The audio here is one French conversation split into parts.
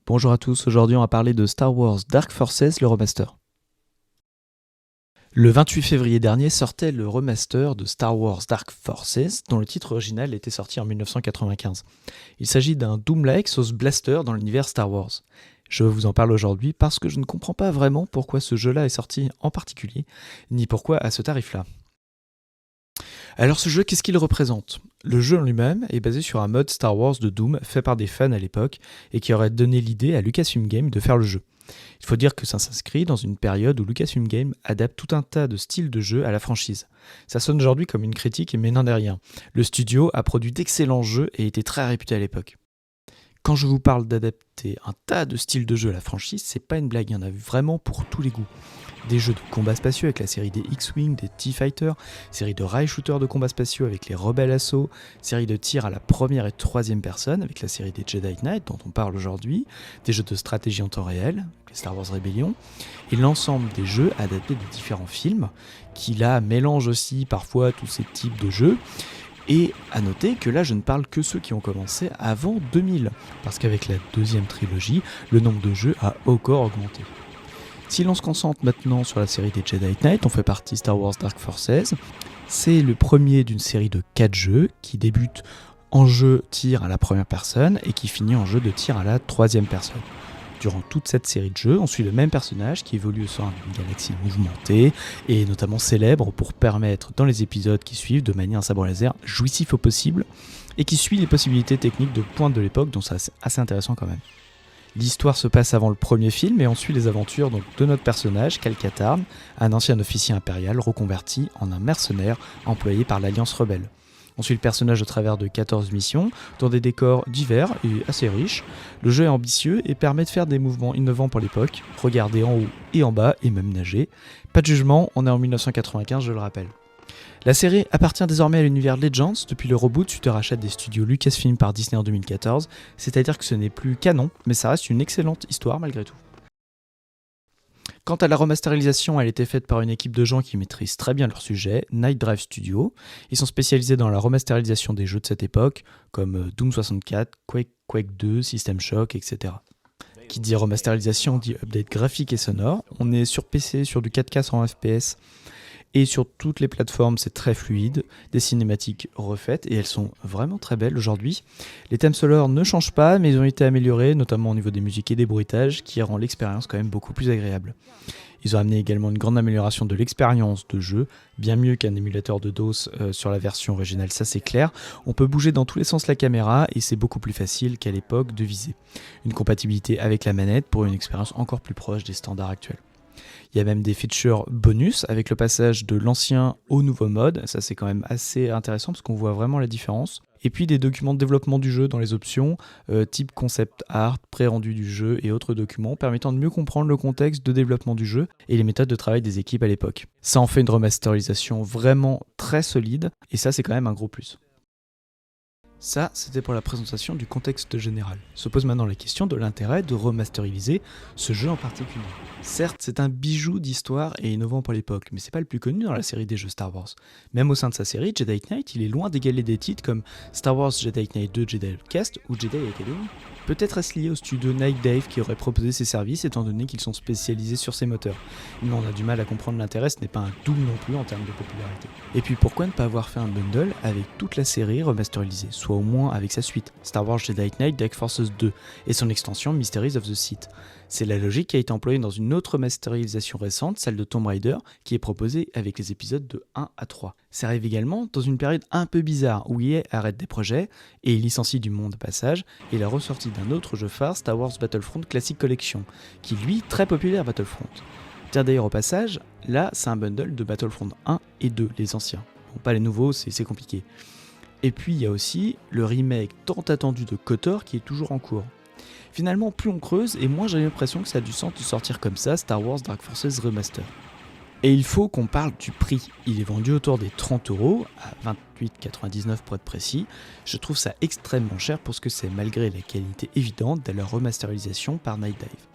Bonjour à tous, aujourd'hui on va parler de Star Wars Dark Forces, le remaster. Le 28 février dernier sortait le remaster de Star Wars Dark Forces, dont le titre original était sorti en 1995. Il s'agit d'un Doom-like sauce blaster dans l'univers Star Wars. Je vous en parle aujourd'hui parce que je ne comprends pas vraiment pourquoi ce jeu-là est sorti en particulier, ni pourquoi à ce tarif-là. Alors ce jeu, qu'est-ce qu'il représente ? Le jeu en lui-même est basé sur un mode Star Wars de Doom fait par des fans à l'époque et qui aurait donné l'idée à Lucasfilm Games de faire le jeu. Il faut dire que ça s'inscrit dans une période où Lucasfilm Games adapte tout un tas de styles de jeu à la franchise. Ça sonne aujourd'hui comme une critique mais n'en est rien. Le studio a produit d'excellents jeux et était très réputé à l'époque. Quand je vous parle d'adapter un tas de styles de jeu à la franchise, c'est pas une blague, il y en a vraiment pour tous les goûts. Des jeux de combats spatiaux avec la série des X-Wing, des T-Fighter, série de rail shooters de combats spatiaux avec les Rebel Assault, série de tir à la première et troisième personne avec la série des Jedi Knight dont on parle aujourd'hui, des jeux de stratégie en temps réel, les Star Wars Rebellion, et l'ensemble des jeux adaptés de différents films, qui là mélangent aussi parfois tous ces types de jeux. Et à noter que là je ne parle que ceux qui ont commencé avant 2000, parce qu'avec la deuxième trilogie, le nombre de jeux a encore augmenté. Si l'on se concentre maintenant sur la série des Jedi Knight, on fait partie Star Wars Dark Forces. C'est le premier d'une série de 4 jeux qui débute en jeu tir à la première personne et qui finit en jeu de tir à la troisième personne. Durant toute cette série de jeux, on suit le même personnage qui évolue au sein d'une galaxie mouvementée et notamment célèbre pour permettre dans les épisodes qui suivent de manier un sabre laser jouissif au possible et qui suit les possibilités techniques de pointe de l'époque, donc c'est assez intéressant quand même. L'histoire se passe avant le premier film et on suit les aventures de notre personnage, Cal Katarn, un ancien officier impérial reconverti en un mercenaire employé par l'Alliance rebelle. On suit le personnage au travers de 14 missions, dans des décors divers et assez riches. Le jeu est ambitieux et permet de faire des mouvements innovants pour l'époque, regarder en haut et en bas et même nager. Pas de jugement, on est en 1995, je le rappelle. La série appartient désormais à l'univers Legends depuis le reboot suite au rachat des studios Lucasfilm par Disney en 2014, c'est-à-dire que ce n'est plus canon, mais ça reste une excellente histoire malgré tout. Quant à la remasterisation, elle était faite par une équipe de gens qui maîtrisent très bien leur sujet, Night Drive Studio. Ils sont spécialisés dans la remasterisation des jeux de cette époque, comme Doom 64, Quake 2, System Shock, etc. Qui dit remasterisation dit update graphique et sonore. On est sur PC, sur du 4K 100 FPS, et sur toutes les plateformes, c'est très fluide, des cinématiques refaites, et elles sont vraiment très belles aujourd'hui. Les thèmes sonores ne changent pas, mais ils ont été améliorés, notamment au niveau des musiques et des bruitages, qui rend l'expérience quand même beaucoup plus agréable. Ils ont amené également une grande amélioration de l'expérience de jeu, bien mieux qu'un émulateur de DOS sur la version originale, ça c'est clair. On peut bouger dans tous les sens la caméra, et c'est beaucoup plus facile qu'à l'époque de viser. Une compatibilité avec la manette pour une expérience encore plus proche des standards actuels. Il y a même des features bonus avec le passage de l'ancien au nouveau mode, ça c'est quand même assez intéressant parce qu'on voit vraiment la différence. Et puis des documents de développement du jeu dans les options, type concept art, pré-rendu du jeu et autres documents permettant de mieux comprendre le contexte de développement du jeu et les méthodes de travail des équipes à l'époque. Ça en fait une remasterisation vraiment très solide et ça c'est quand même un gros plus. Ça, c'était pour la présentation du contexte général. Se pose maintenant la question de l'intérêt de remasteriser ce jeu en particulier. Certes, c'est un bijou d'histoire et innovant pour l'époque, mais c'est pas le plus connu dans la série des jeux Star Wars. Même au sein de sa série, Jedi Knight, il est loin d'égaler des titres comme Star Wars Jedi Knight 2 Jedi Outcast ou Jedi Academy. Peut-être est-ce lié au studio Night Dive qui aurait proposé ses services étant donné qu'ils sont spécialisés sur ces moteurs. Mais on a du mal à comprendre l'intérêt, ce n'est pas un Doom non plus en termes de popularité. Et puis pourquoi ne pas avoir fait un bundle avec toute la série remasterisée, soit au moins avec sa suite, Star Wars Jedi Knight Dark Forces 2 et son extension Mysteries of the Sith. C'est la logique qui a été employée dans une autre remasterisation récente, celle de Tomb Raider, qui est proposée avec les épisodes de 1 à 3. Ça arrive également dans une période un peu bizarre où EA arrête des projets et licencie du monde de passage et la ressortie d'un autre jeu phare, Star Wars Battlefront Classic Collection, qui lui, très populaire Battlefront. Tiens d'ailleurs au passage, là c'est un bundle de Battlefront 1 et 2, les anciens. Bon, pas les nouveaux, c'est compliqué. Et puis il y a aussi le remake tant attendu de KOTOR qui est toujours en cours. Finalement, plus on creuse, et moins j'ai l'impression que ça a du sens de sortir comme ça Star Wars Dark Forces Remaster. Et il faut qu'on parle du prix. Il est vendu autour des 30€, à 28,99€ pour être précis. Je trouve ça extrêmement cher pour ce que c'est malgré la qualité évidente de leur remasterisation par Night Dive.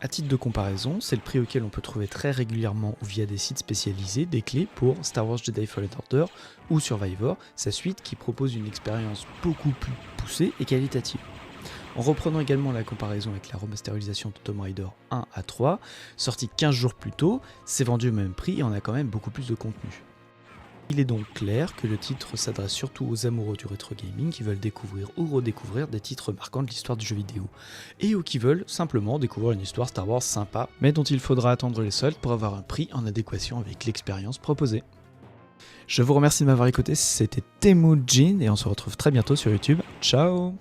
A titre de comparaison, c'est le prix auquel on peut trouver très régulièrement ou via des sites spécialisés des clés pour Star Wars Jedi Fallen Order ou Survivor, sa suite qui propose une expérience beaucoup plus poussée et qualitative. En reprenant également la comparaison avec la remasterisation de Tomb Raider 1 à 3, sorti 15 jours plus tôt, c'est vendu au même prix et on a quand même beaucoup plus de contenu. Il est donc clair que le titre s'adresse surtout aux amoureux du rétro gaming qui veulent découvrir ou redécouvrir des titres marquants de l'histoire du jeu vidéo, et ou qui veulent simplement découvrir une histoire Star Wars sympa, mais dont il faudra attendre les soldes pour avoir un prix en adéquation avec l'expérience proposée. Je vous remercie de m'avoir écouté, c'était Temujin et on se retrouve très bientôt sur YouTube. Ciao!